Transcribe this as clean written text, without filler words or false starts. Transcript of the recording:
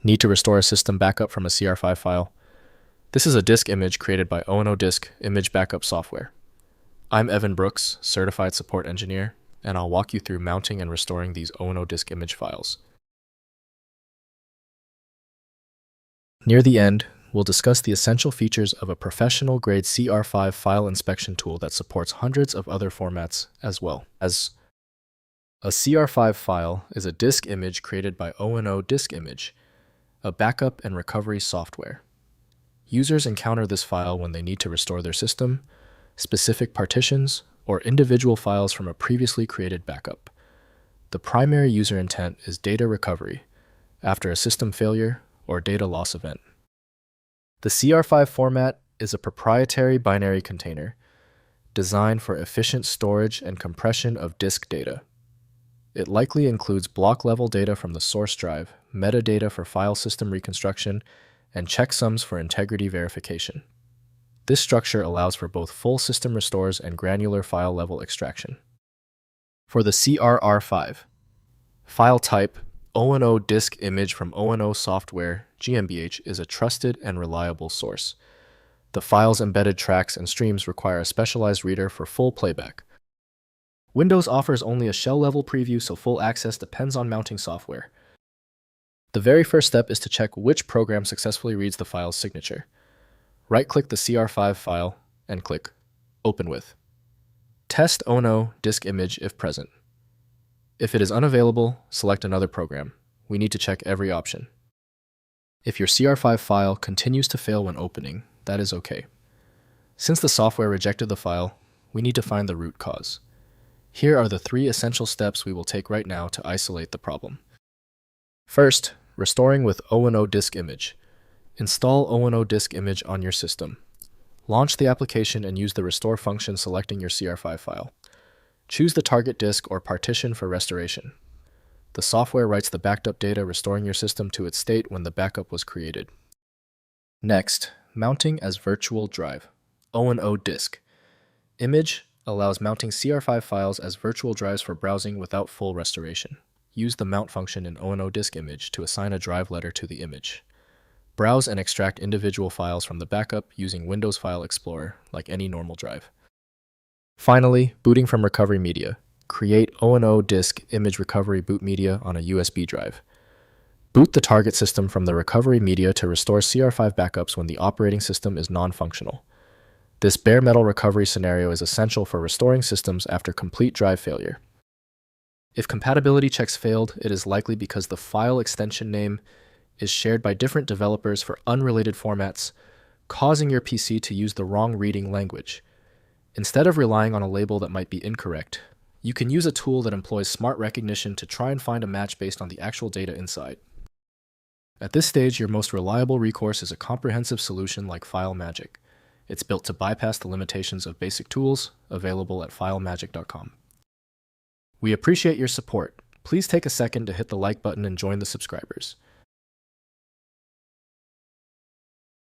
Need to restore a system backup from a CR5 file? This is a disk image created by O&O DiskImage backup software. I'm Evan Brooks, Certified Support Engineer, and I'll walk you through mounting and restoring these O&O DiskImage files. Near the end, we'll discuss the essential features of a professional-grade CR5 file inspection tool that supports hundreds of other formats as well. As a CR5 file is a disk image created by O&O DiskImage, a backup and recovery software. Users encounter this file when they need to restore their system, specific partitions, or individual files from a previously created backup. The primary user intent is data recovery after a system failure or data loss event. The CR5 format is a proprietary binary container designed for efficient storage and compression of disk data. It likely includes block-level data from the source drive, metadata for file system reconstruction, and checksums for integrity verification. This structure allows for both full system restores and granular file-level extraction. For the CR5, file type O&O DiskImage from O&O Software GmbH is a trusted and reliable source. The file's embedded tracks and streams require a specialized reader for full playback. Windows offers only a shell-level preview, so full access depends on mounting software. The very first step is to check which program successfully reads the file's signature. Right-click the CR5 file and click Open With. Test O&O DiskImage if present. If it is unavailable, select another program. We need to check every option. If your CR5 file continues to fail when opening, that is okay. Since the software rejected the file, we need to find the root cause. Here are the 3 essential steps we will take right now to isolate the problem. First, restoring with O&O DiskImage. Install O&O DiskImage on your system. Launch the application and use the restore function selecting your CR5 file. Choose the target disk or partition for restoration. The software writes the backed up data, restoring your system to its state when the backup was created. Next, mounting as virtual drive. O&O DiskImage allows mounting CR5 files as virtual drives for browsing without full restoration. Use the mount function in O&O DiskImage to assign a drive letter to the image. Browse and extract individual files from the backup using Windows File Explorer like any normal drive. Finally, booting from recovery media. Create O&O DiskImage recovery boot media on a USB drive. Boot the target system from the recovery media to restore CR5 backups when the operating system is non-functional. This bare metal recovery scenario is essential for restoring systems after complete drive failure. If compatibility checks failed, it is likely because the file extension name is shared by different developers for unrelated formats, causing your PC to use the wrong reading language. Instead of relying on a label that might be incorrect, you can use a tool that employs smart recognition to try and find a match based on the actual data inside. At this stage, your most reliable recourse is a comprehensive solution like FileMagick. It's built to bypass the limitations of basic tools, available at filemagick.com. We appreciate your support. Please take a second to hit the like button and join the subscribers.